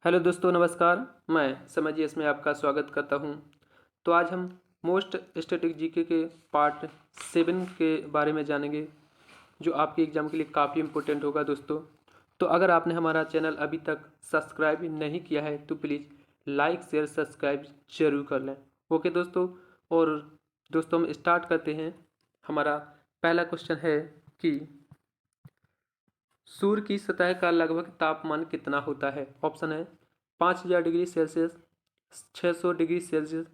Hello दोस्तों, नमस्कार। मैं समझिए इसमें आपका स्वागत करता हूं। तो आज हम मोस्ट स्टैटिक जीके के पार्ट 7 के बारे में जानेंगे, जो आपके एग्ज़ाम के लिए काफ़ी इम्पोर्टेंट होगा दोस्तों। तो अगर आपने हमारा चैनल अभी तक सब्सक्राइब नहीं किया है तो प्लीज़ लाइक शेयर सब्सक्राइब जरूर कर लें। ओके दोस्तों। और दोस्तों हम स्टार्ट करते हैं। हमारा पहला क्वेश्चन है कि सूर्य की सतह का लगभग तापमान कितना होता है। ऑप्शन है 5000 degree Celsius, 600 degree Celsius,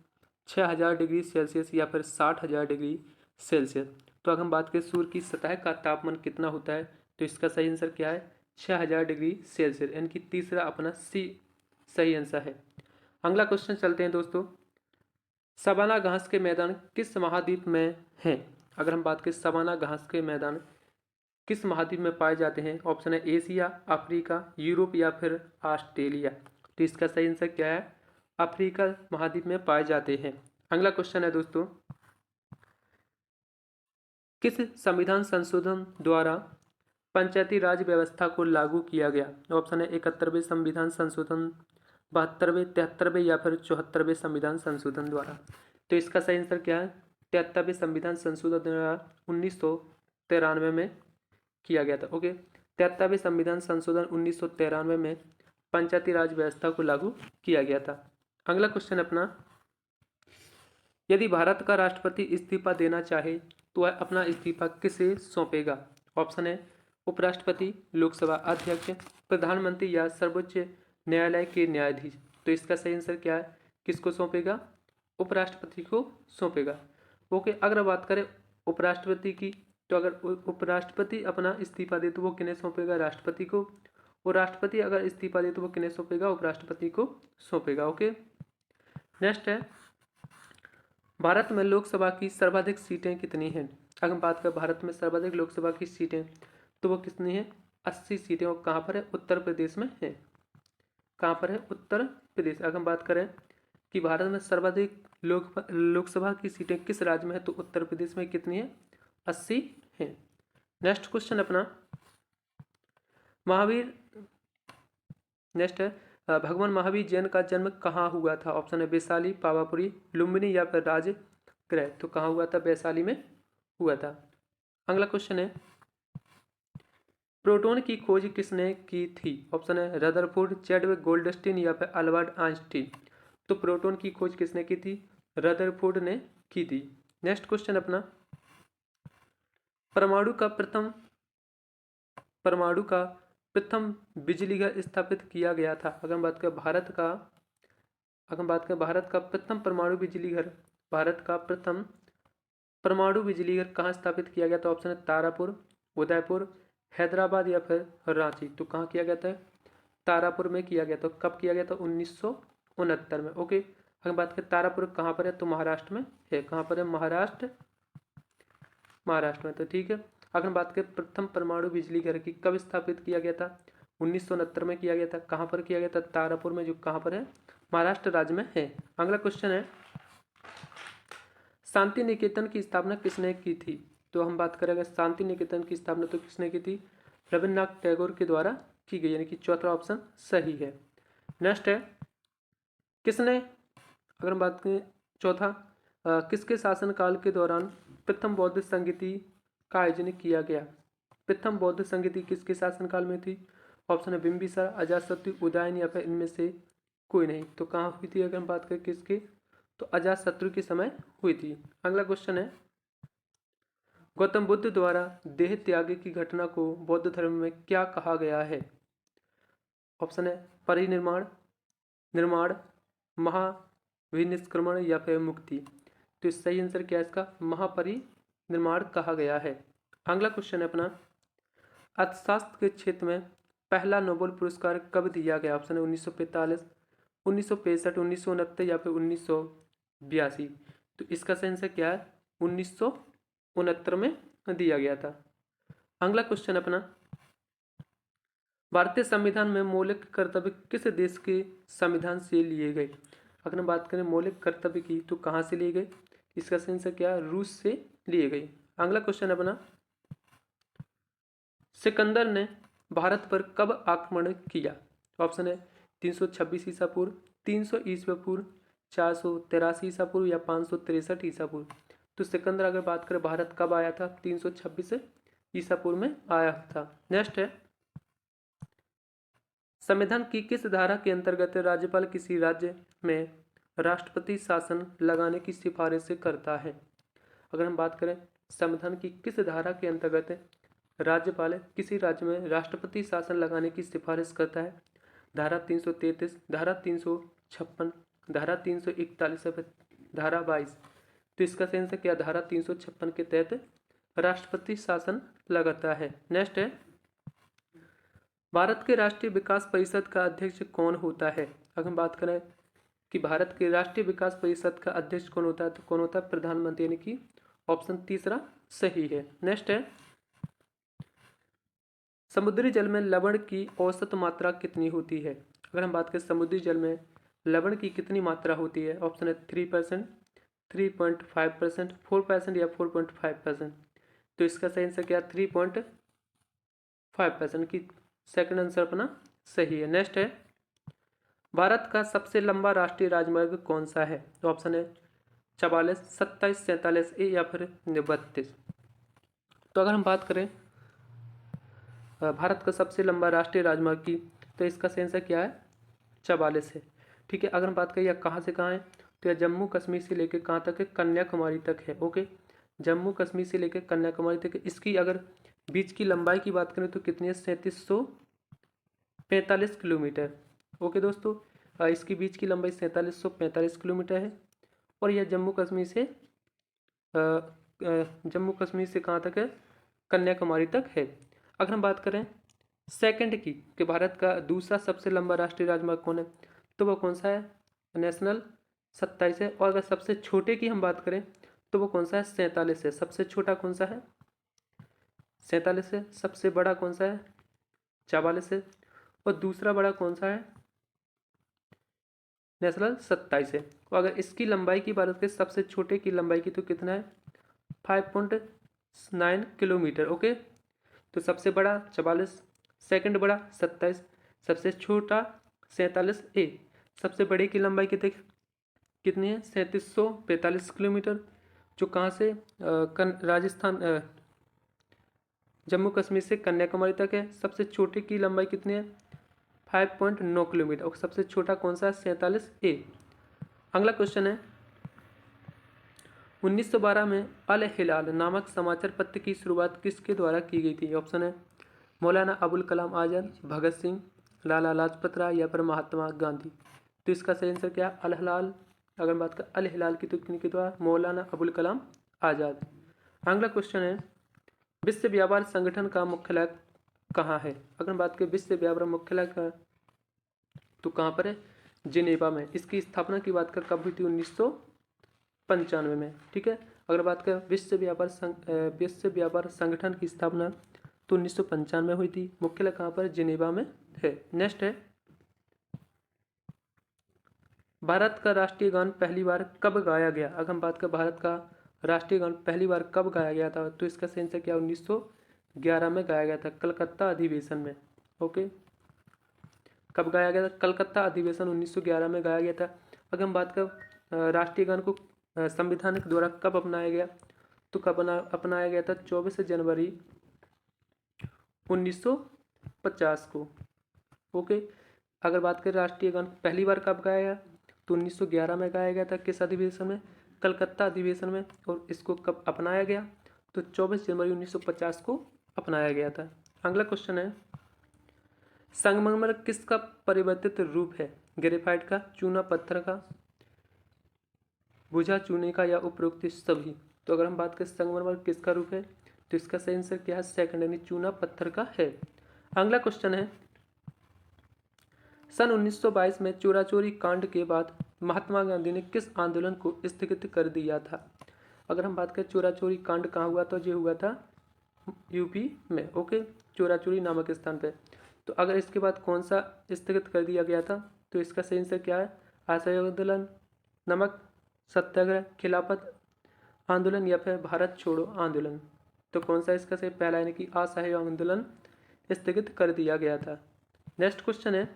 6000 degree Celsius या फिर 60000 डिग्री सेल्सियस। तो अगर हम बात करें सूर्य की सतह का तापमान कितना होता है तो इसका सही आंसर क्या है 6000 डिग्री सेल्सियस, यानी कि तीसरा अपना सी सही आंसर है। अगला क्वेश्चन चलते हैं दोस्तों। सवाना घास के मैदान किस महाद्वीप में हैं। अगर हम बात करें सवाना घास के मैदान किस महाद्वीप में पाए जाते हैं। ऑप्शन है एशिया, अफ्रीका, यूरोप या फिर ऑस्ट्रेलिया। तो इसका सही आंसर क्या है अफ्रीका महाद्वीप में पाए जाते हैं। अगला क्वेश्चन है दोस्तों, किस संविधान संशोधन द्वारा पंचायती राज व्यवस्था को लागू किया गया। ऑप्शन है 71वें संविधान संशोधन, 72वें, 73वें या फिर 74वें संविधान संशोधन द्वारा। तो इसका सही आंसर क्या है 73वें संविधान संशोधन द्वारा 1993 में किया गया था। ओके, 73वें संविधान संशोधन 1993 में पंचायती राज व्यवस्था को लागू किया गया था। अगला क्वेश्चन अपना, यदि भारत का राष्ट्रपति इस्तीफा देना चाहे तो वह अपना इस्तीफा किसे सौंपेगा। ऑप्शन है उपराष्ट्रपति, लोकसभा अध्यक्ष, प्रधानमंत्री या सर्वोच्च न्यायालय के न्यायाधीश। तो इसका सही आंसर क्या है किसको सौंपेगा उपराष्ट्रपति को सौंपेगा। ओके, अगर बात करें उपराष्ट्रपति की तो अगर उपराष्ट्रपति अपना इस्तीफा दे तो वो किन्हें सौंपेगा राष्ट्रपति को, और राष्ट्रपति अगर इस्तीफा दे तो वो किन्हें सौंपेगा उपराष्ट्रपति को सौंपेगा। ओके, नेक्स्ट है भारत में लोकसभा की सर्वाधिक सीटें कितनी हैं। अगर हम बात करें भारत में सर्वाधिक लोकसभा की सीटें तो वो कितनी है 80 सीटें। और कहाँ पर है उत्तर प्रदेश में है। कहाँ पर है उत्तर प्रदेश। अगर हम बात करें कि भारत में सर्वाधिक लोकसभा की सीटें किस राज्य में है तो उत्तर प्रदेश में कितनी है 80 है। नेक्स्ट क्वेश्चन अपना, महावीर नेक्स्ट है भगवान महावीर जैन का जन्म कहाँ हुआ था। ऑप्शन है वैशाली, पावापुरी, लुम्बिनी या फिर राजगृह। तो कहाँ हुआ था वैशाली में हुआ था। अगला क्वेश्चन है प्रोटॉन की खोज किसने की थी। ऑप्शन है रदरफोर्ड, चैडविक, गोल्डस्टीन या फिर अल्बर्ट आइंस्टीन। तो प्रोटॉन की खोज किसने की थी रदरफोर्ड ने की थी। नेक्स्ट क्वेश्चन अपना, परमाणु का प्रथम बिजली घर स्थापित किया गया था। अगर हम बात करें भारत का प्रथम परमाणु बिजली घर, भारत का प्रथम परमाणु बिजली घर कहाँ स्थापित किया गया था। ऑप्शन है तारापुर, उदयपुर, हैदराबाद या फिर रांची। तो कहाँ किया गया था तारापुर में किया गया था। कब किया गया था 1969 में। ओके, अगर बात करें तारापुर कहाँ पर है तो महाराष्ट्र में है। कहाँ पर है महाराष्ट्र में। तो ठीक है, अगर हम बात करें प्रथम परमाणु बिजली घर की कब स्थापित किया गया था 1969 में किया गया था। कहाँ पर किया गया था तारापुर में, जो कहाँ पर है महाराष्ट्र राज्य में है। अगला क्वेश्चन है शांति निकेतन की स्थापना किसने की थी। तो हम बात करेंगे शांति निकेतन की स्थापना तो किसने की थी रविन्द्रनाथ टैगोर के द्वारा की गई, यानी कि चौथा ऑप्शन सही है। नेक्स्ट है किसने, अगर हम बात करें चौथा, किसके शासनकाल के दौरान प्रथम बौद्ध संगीति का आयोजन किया गया। प्रथम बौद्ध संगीति किसके शासनकाल में थी। ऑप्शन है बिंबिसार, अजातशत्रु, उदयन या फिर इनमें से कोई नहीं। तो कहाँ हुई थी अगर हम बात करें किसके तो अजातशत्रु के समय हुई थी। अगला क्वेश्चन है गौतम बुद्ध द्वारा देह त्याग की घटना को बौद्ध धर्म में क्या कहा गया है। ऑप्शन है परिनिर्माण, निर्माण, महाविनिष्क्रमण या फिर मुक्ति। तो सही आंसर क्या है इसका महापरिनिर्माण कहा गया है। अगला क्वेश्चन है अपना अर्थशास्त्र के क्षेत्र में पहला नोबेल पुरस्कार कब दिया गया। ऑप्शन है 1945, 1965, 1969 या फिर 1982। तो इसका सही आंसर क्या है 1969 में दिया गया था। अगला क्वेश्चन अपना भारतीय संविधान में मौलिक कर्तव्य किस देश के संविधान से लिए गए। अगर हम बात करें मौलिक कर्तव्य की तो कहाँ से लिए गए, इसका सही आंसर क्या है रूस से लिए गए। अगला क्वेश्चन अपना सिकंदर ने भारत पर कब आक्रमण किया। ऑप्शन है 326 ईसा पूर्व, 300 ईस्वी पूर्व, 483 ईसा पूर्व या 563 ईसा पूर्व। तो सिकंदर अगर बात करें भारत कब आया था, 326 ईसा पूर्व में आया था। नेक्स्ट है, संविधान की किस धारा के अंतर्गत राज्यपाल किसी राज्य में राष्ट्रपति शासन लगाने की सिफारिश करता है? अगर हम बात करें संविधान की किस धारा के अंतर्गत राज्यपाल किसी राज्य में राष्ट्रपति शासन लगाने की सिफारिश करता है? धारा 333, धारा 356, धारा 341, धारा 22। तो इसका सही आंसर क्या, धारा 356 के तहत राष्ट्रपति शासन लगाता है। नेक्स्ट है, भारत के राष्ट्रीय विकास परिषद का अध्यक्ष कौन होता है? अगर हम बात करें कि भारत के राष्ट्रीय विकास परिषद का अध्यक्ष कौन होता है, तो कौन होता है, प्रधानमंत्री, यानी कि ऑप्शन तीसरा सही है। नेक्स्ट है, समुद्री जल में लवण की औसत मात्रा कितनी होती है? अगर हम बात करें समुद्री जल में लवण की कितनी मात्रा होती है, ऑप्शन है 3%, 3.5%, 4% या 4.5%। तो इसका सही आंसर क्या, 3.5% की सेकंड आंसर अपना सही है। नेक्स्ट है, भारत का सबसे लंबा राष्ट्रीय राजमार्ग कौन सा है? तो ऑप्शन है 44, 27, 47 या फिर 32। तो अगर हम बात करें भारत का सबसे लंबा राष्ट्रीय राजमार्ग की, तो इसका सही आंसर क्या है, 44 है। ठीक है, अगर हम बात करें यह कहाँ से कहाँ है, तो यह जम्मू कश्मीर से लेकर कहाँ तक है, कन्याकुमारी तक है। ओके, जम्मू कश्मीर से लेकर कन्याकुमारी तक। इसकी अगर बीच की लंबाई की बात करें तो कितनी है, 3745 किलोमीटर। ओके दोस्तों, इसकी बीच की लंबाई 3745 किलोमीटर है और यह जम्मू कश्मीर से कहाँ तक है, कन्याकुमारी तक है। अगर हम बात करें सेकंड की कि भारत का दूसरा सबसे लंबा राष्ट्रीय राजमार्ग कौन है, तो वो कौन सा है, नेशनल 27 है। और अगर सबसे छोटे की हम बात करें तो वो कौन सा है, 47 है। सबसे छोटा कौन सा है, 47 है। सबसे बड़ा कौन सा है, 44 है। और दूसरा बड़ा कौन सा है, नेशनल 27 है। और अगर इसकी लंबाई की बात करें, सबसे छोटे की लंबाई की, तो कितना है, 5.9 किलोमीटर। ओके, तो सबसे बड़ा 44, सेकंड बड़ा 27, सबसे छोटा 47 ए। सबसे बड़े की लंबाई कितनी है, 3745 किलोमीटर, जो कहाँ से राजस्थान जम्मू कश्मीर से कन्याकुमारी तक है। सबसे छोटे की लंबाई कितनी है, 5.9 किलोमीटर। और सबसे छोटा कौन सा है, 47 ए। अगला क्वेश्चन है, 1912 में अल हिलाल नामक समाचार पत्र की शुरुआत किसके द्वारा की गई थी? ऑप्शन है मौलाना अबुल कलाम आज़ाद, भगत सिंह, लाला लाजपत राय या फिर महात्मा गांधी। तो इसका सही आंसर क्या है, अल हिलाल। अगर बात करें अल हिलाल की, तो किनके द्वारा, मौलाना अबुल कलाम आज़ाद। अगला क्वेश्चन है, विश्व व्यापार संगठन का मुख्यालय कहाँ है? अगर बात करें विश्व व्यापार मुख्यालय का, तो कहाँ पर है, जिनेवा में। इसकी स्थापना की बात कर कब हुई थी, 1995 में। ठीक है, अगर बात करें विश्व व्यापार संगठन की स्थापना तो 1995 में हुई थी। मुख्यालय कहाँ पर, जिनेवा में है। नेक्स्ट है, भारत का राष्ट्रीय गान पहली बार कब गाया गया? अगर हम बात करें भारत का राष्ट्रीय गान पहली बार कब गाया गया था, तो इसका सही आंसर क्या, 1911 में गाया गया था, कलकत्ता अधिवेशन में। ओके, कब गाया गया था, कलकत्ता अधिवेशन 1911 में गाया गया था। अगर हम बात करें राष्ट्रीय गान को संविधान के द्वारा कब अपनाया गया, तो कब अपनाया गया था, 24 जनवरी 1950 को। ओके, अगर बात करें राष्ट्रीय गान पहली बार कब गाया गया, तो 1911 में गाया गया था। किस अधिवेशन में, कलकत्ता अधिवेशन में। और इसको कब अपनाया गया, तो 24 जनवरी 1950 को अपनाया गया था। अगला क्वेश्चन है, संगमरमर किसका परिवर्तित रूप है? ग्रेफाइट का, चूना पत्थर का, बुझा चूने का या उपरोक्त सभी। तो अगर हम बात करें संगमरमर किसका रूप है, तो इसका सही आंसर क्या है, सेकंड यानी चूना पत्थर का है। अगला क्वेश्चन है, सन 1922 में चोरा चोरी कांड के बाद महात्मा गांधी ने किस आंदोलन को स्थगित कर दिया था? अगर हम बात करें चोरा चोरी कांड कहाँ हुआ था, जो हुआ था यूपी में। ओके, चोरा चोरी नामक स्थान पे। तो अगर इसके बाद कौन सा स्थगित कर दिया गया था, तो इसका सही आंसर क्या है, असहयोग आंदोलन, नमक सत्याग्रह, खिलाफत आंदोलन या फिर भारत छोड़ो आंदोलन। तो कौन सा इसका सही, पहला यानी कि असहयोग आंदोलन स्थगित कर दिया गया था। नेक्स्ट क्वेश्चन है,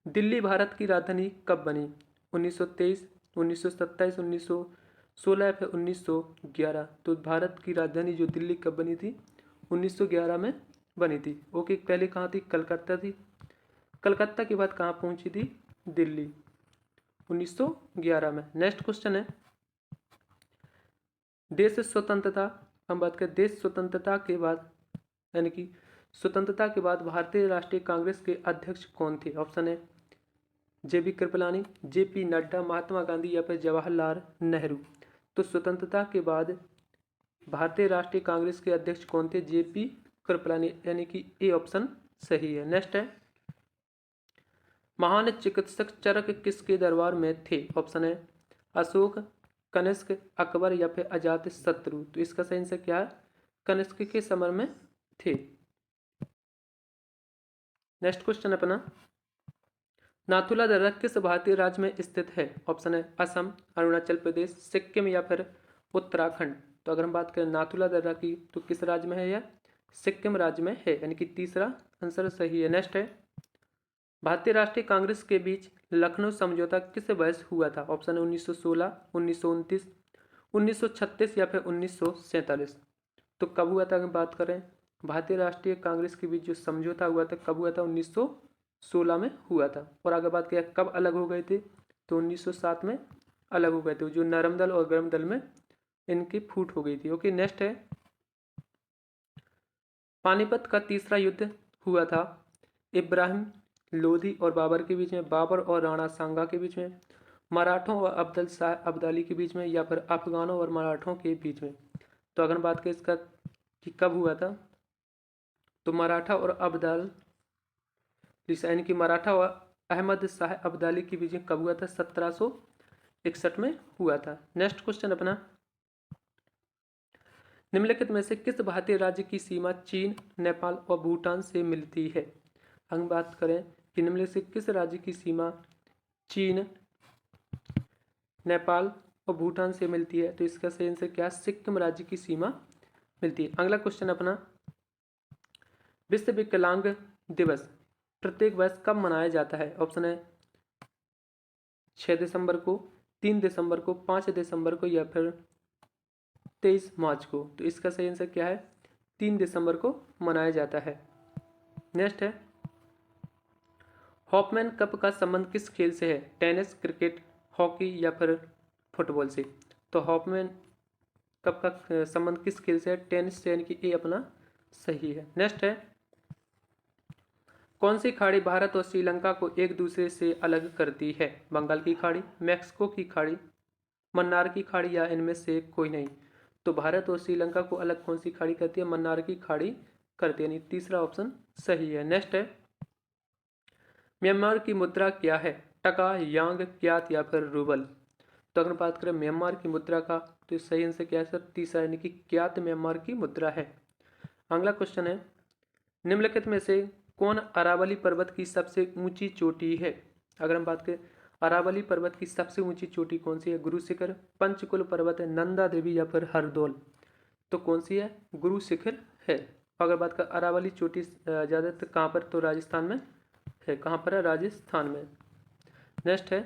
दिल्ली भारत की राजधानी कब बनी? 1923, 1927, 1916 या फिर 1911? तो भारत की राजधानी जो दिल्ली कब बनी थी? 1911 में बनी थी। ओके, पहले कहाँ थी? कलकत्ता थी। कलकत्ता के बाद कहाँ पहुंची थी? दिल्ली, 1911 में। नेक्स्ट क्वेश्चन है, देश स्वतंत्रता, हम बात करें देश स्वतंत्रता के बाद, यानी कि स्वतंत्रता के बाद भारतीय राष्ट्रीय कांग्रेस के अध्यक्ष कौन थे? ऑप्शन है जेबी कृपलानी, जेपी नड्डा, महात्मा गांधी या फिर जवाहरलाल नेहरू? तो स्वतंत्रता के बाद भारतीय राष्ट्रीय कांग्रेस के अध्यक्ष कौन थे? जेपी कृपलानी, यानी कि ए ऑप्शन सही है। नेक्स्ट है, महान चिकित्सक चरक किसके दरबार में थे? ऑप्शन है अशोक, कनिष्क, अकबर या फिर अजात शत्रु? तो इसका सही आंसर क्या है? कनिष्क के समय में थे। नेक्स्ट क्वेश्चन अपना, नाथुला दर्रा किस भारतीय राज्य में स्थित है? ऑप्शन है असम, अरुणाचल प्रदेश, सिक्किम या फिर उत्तराखंड? तो अगर हम बात करें नाथुला दर्रा की, तो किस राज्य में है यह? सिक्किम राज्य में है, यानी कि तीसरा आंसर सही है। नेक्स्ट है, भारतीय राष्ट्रीय कांग्रेस के बीच लखनऊ समझौता किस वर्ष हुआ था? ऑप्शन है 1916, 1929, 1936 या फिर 1947? तो कब हुआ था? अगर बात करें भारतीय राष्ट्रीय कांग्रेस के बीच जो समझौता हुआ था, कब हुआ था? 1916 में हुआ था। और अगर बात किया कब अलग हो गए थे, तो 1907 में अलग हो गए थे। जो नरम दल और गर्म दल में इनकी फूट हो गई थी। ओके, नेक्स्ट है, पानीपत का तीसरा युद्ध हुआ था इब्राहिम लोधी और बाबर के बीच में, बाबर और राणा सांगा के बीच में, मराठों और अब्दुल शाह अब्दाली के बीच में, या फिर अफगानों और मराठों के बीच में? तो अगर बात करें इसका कि कब हुआ था, तो मराठा और अब्दाल, यानी कि मराठा और अहमद शाह अब्दाली के बीच में कब हुआ था? 1761 में हुआ था। नेक्स्ट क्वेश्चन अपना, निम्नलिखित में से किस भारतीय राज्य की सीमा चीन, नेपाल और भूटान से मिलती है? हम बात करें कि निम्नलिखित से किस राज्य की सीमा चीन, नेपाल और भूटान से मिलती है? तो इसका सही आंसर क्या? सिक्किम राज्य की सीमा मिलती है। अगला क्वेश्चन अपना, विश्व विकलांग दिवस प्रत्येक वर्ष कब मनाया जाता है? ऑप्शन है 6 दिसंबर को, 3 दिसंबर को, 5 दिसंबर को या फिर 23 मार्च को? तो इसका सही आंसर क्या है? 3 दिसंबर को मनाया जाता है। नेक्स्ट है, हॉपमैन कप का संबंध किस खेल से है? टेनिस, क्रिकेट, हॉकी या फिर फुटबॉल से? तो हॉपमैन कप का संबंध किस खेल से है? टेनिस से, यानी कि ए अपना सही है। नेक्स्ट है, कौन सी खाड़ी भारत और श्रीलंका को एक दूसरे से अलग करती है? बंगाल की खाड़ी, मैक्सिको की खाड़ी, मन्नार की खाड़ी या इनमें से कोई नहीं? तो भारत और श्रीलंका को अलग कौन सी खाड़ी करती है? मन्नार की खाड़ी करती है, यानी तीसरा ऑप्शन सही है। नेक्स्ट है, म्यांमार की मुद्रा क्या है? टका, यांग, क्यात या फिर रूबल? तो अगर बात करें म्यांमार की मुद्रा का, तो सही आंसर क्या है सर? तीसरा, यानी कि क्यात म्यांमार की मुद्रा है। अगला क्वेश्चन है, निम्नलिखित में से कौन अरावली पर्वत की सबसे ऊंची चोटी है? अगर हम बात करें अरावली पर्वत की सबसे ऊंची चोटी कौन सी है? गुरु शिखर, पंचकुल पर्वत है, नंदा देवी या फिर हरदोल? तो कौन सी है? गुरु शिखर है। अगर बात करें अरावली चोटी ज़्यादातर कहाँ पर? तो राजस्थान में है। कहाँ पर है? राजस्थान में। नेक्स्ट है,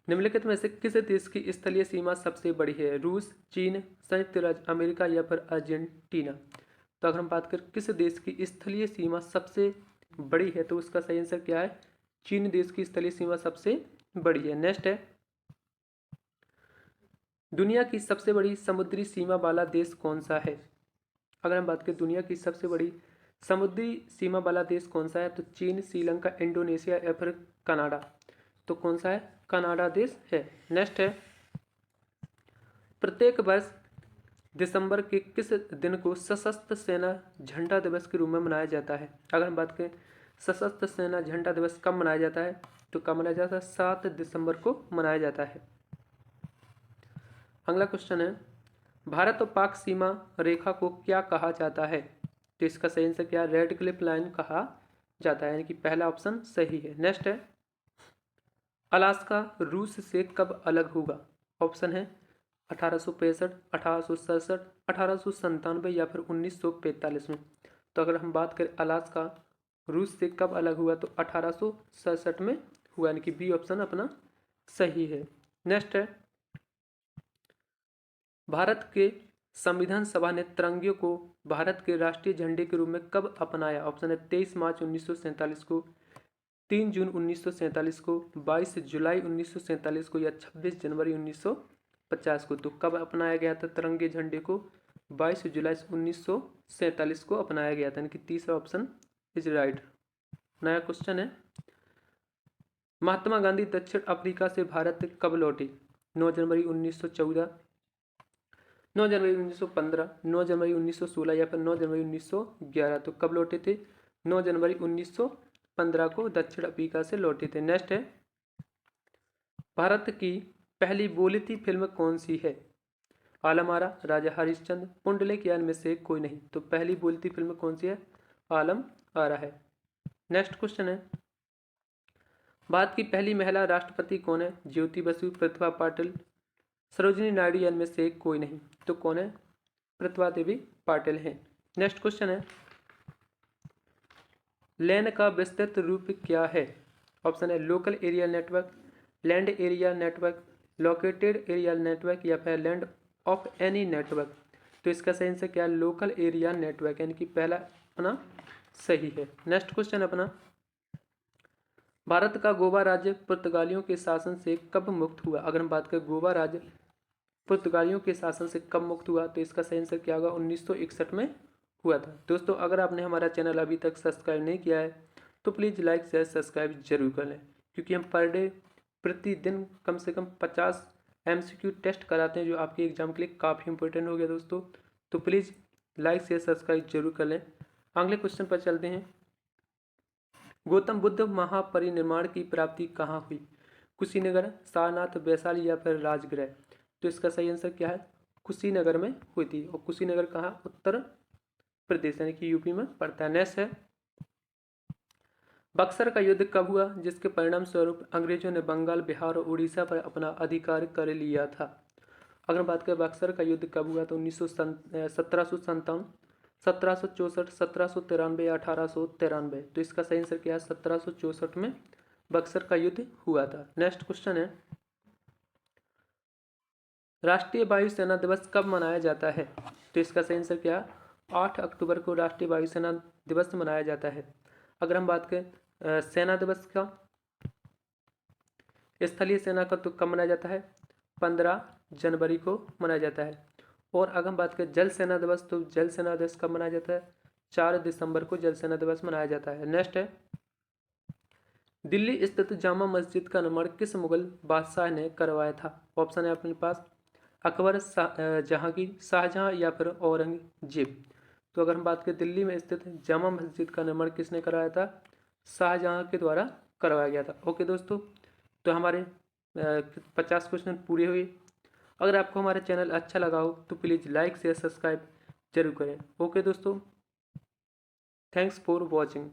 निम्नलिखित में से किस देश की स्थलीय सीमा सबसे बड़ी है? रूस, चीन, संयुक्त राज्य अमेरिका या फिर अर्जेंटीना? तो अगर हम बात करें किस देश की स्थलीय सीमा सबसे बड़ी है, तो उसका सही आंसर क्या है? चीन देश की स्थलीय सीमा सबसे बड़ी है। नेक्स्ट है, दुनिया की सबसे बड़ी समुद्री सीमा वाला देश कौन सा है? अगर हम बात करें दुनिया की सबसे बड़ी समुद्री सीमा वाला देश कौन सा है, तो चीन, श्रीलंका, इंडोनेशिया या फिर कनाडा? तो कौन सा है? कनाडा देश है। नेक्स्ट है, प्रत्येक वर्ष दिसंबर के किस दिन को सशस्त्र सेना झंडा दिवस के रूप में मनाया जाता है? अगर हम बात करें सशस्त्र सेना झंडा दिवस कब मनाया जाता है, तो कब मनाया जाता है? 7 दिसंबर को मनाया जाता है। अगला क्वेश्चन है, भारत और पाक सीमा रेखा को क्या कहा जाता है? तो इसका सही आंसर क्या है? रेड क्लिफ लाइन कहा जाता है, यानी कि पहला ऑप्शन सही है। नेक्स्ट है, अलास्का रूस से कब अलग होगा? ऑप्शन है 1865, 1867, 1897 या फिर 1945 में? तो अगर हम बात करें अलास्का रूस से कब अलग हुआ? तो 1867 में हुआ, यानी कि बी ऑप्शन अपना सही है। नेक्स्ट है, भारत के संविधान सभा ने तिरंगे को भारत के राष्ट्रीय झंडे के रूप में कब अपनाया? ऑप्शन है 23 मार्च 1947 को, 3 जून 1947 को, 22 जुलाई 1947 को, या 26 जनवरी 1950 को। तो कब अपनाया गया था तिरंगे झंडे को? 22 जुलाई 1947 को अपनाया गया था, यानी कि तीसरा ऑप्शन इज राइट। नया क्वेश्चन है, महात्मा गांधी दक्षिण अफ्रीका से भारत कब लौटे? 9 जनवरी 1914, 9 जनवरी 1915, 9 जनवरी 1916, या फिर 9 जनवरी 1911। तो कब लौटे थे? 9 जनवरी 1915 को दक्षिण अफ्रीका से लौटे थे। नेक्स्ट है, भारत की पहली बोलती फिल्म कौन सी है? आलम आरा, राजा हरिश्चंद्र, पुंडलिक, या इनमें से कोई नहीं। तो पहली बोलती फिल्म कौन सी है? आलम आरा है। नेक्स्ट क्वेश्चन है, भारत की पहली महिला राष्ट्रपति कौन है? ज्योति बसु, प्रतिभा पाटिल, सरोजिनी नायडू, या इनमें से कोई नहीं। तो कौन है? प्रतिभा देवी पाटिल हैं। नेक्स्ट क्वेश्चन है, लैन का विस्तृत रूप क्या है? ऑप्शन है local area network, land area network, located area network, या फिर लैंड ऑफ एनी नेटवर्क। तो इसका सही आंसर क्या है? लोकल एरिया नेटवर्क, यानी कि पहला अपना सही है। नेक्स्ट क्वेश्चन अपना, भारत का गोवा राज्य पुर्तगालियों के शासन से कब मुक्त हुआ? अगर हम बात करें गोवा राज्य पुर्तगालियों के शासन से कब मुक्त हुआ, तो इसका सही आंसर क्या होगा? 1961 में हुआ था। दोस्तों, अगर आपने हमारा चैनल अभी तक सब्सक्राइब नहीं किया है तो प्लीज़ लाइक शेयर सब्सक्राइब जरूर कर लें, क्योंकि हम पर डे प्रतिदिन कम से कम 50 MCQ टेस्ट कराते हैं, जो आपके एग्जाम के लिए काफ़ी इंपॉर्टेंट हो गया दोस्तों। तो प्लीज़ लाइक शेयर सब्सक्राइब जरूर कर लें। अगले क्वेश्चन पर चलते हैं, गौतम बुद्ध महापरिनिर्वाण की प्राप्ति कहाँ हुई? कुशीनगर, सारनाथ, वैशाली, या फिर राजगृह। तो इसका सही आंसर क्या है? कुशीनगर में हुई थी, और कुशीनगर कहाँ? उत्तर प्रदेश, यानी कि यूपी में पड़ता है। नेक्स्ट है, बक्सर का युद्ध कब हुआ, जिसके परिणाम स्वरूप अंग्रेजों ने बंगाल, बिहार और उड़ीसा पर अपना अधिकार कर लिया था? अगर बात करें बक्सर का युद्ध कब हुआ, तो 1757, 1764, 1793 या 1893। तो इसका सही आंसर क्या है? 1764 में बक्सर का युद्ध हुआ था। नेक्स्ट क्वेश्चन है, राष्ट्रीय वायुसेना दिवस कब मनाया जाता है? तो इसका सही आंसर क्या है? 8 अक्टूबर को राष्ट्रीय वायुसेना दिवस मनाया जाता है। अगर हम बात करें सेना दिवस का, स्थलीय सेना का, तो कब मनाया जाता है? 15 जनवरी को मनाया जाता है। और अगर हम बात करें जल सेना दिवस, तो जल सेना दिवस कब मनाया जाता है? 4 दिसंबर को जल सेना दिवस मनाया जाता है। नेक्स्ट है, दिल्ली स्थित जामा मस्जिद का निर्माण किस मुगल बादशाह ने करवाया था? ऑप्शन है अपने पास अकबर, जहांगीर, शाहजहां, या फिर औरंगजेब। तो अगर हम बात करें दिल्ली में स्थित जामा मस्जिद का निर्माण किसने कराया था? शाहजहां के द्वारा करवाया गया था। ओके दोस्तों, तो हमारे 50 क्वेश्चन पूरे हुए। अगर आपको हमारा चैनल अच्छा लगा हो तो प्लीज़ लाइक शेयर सब्सक्राइब जरूर करें। ओके दोस्तों, थैंक्स फॉर वॉचिंग।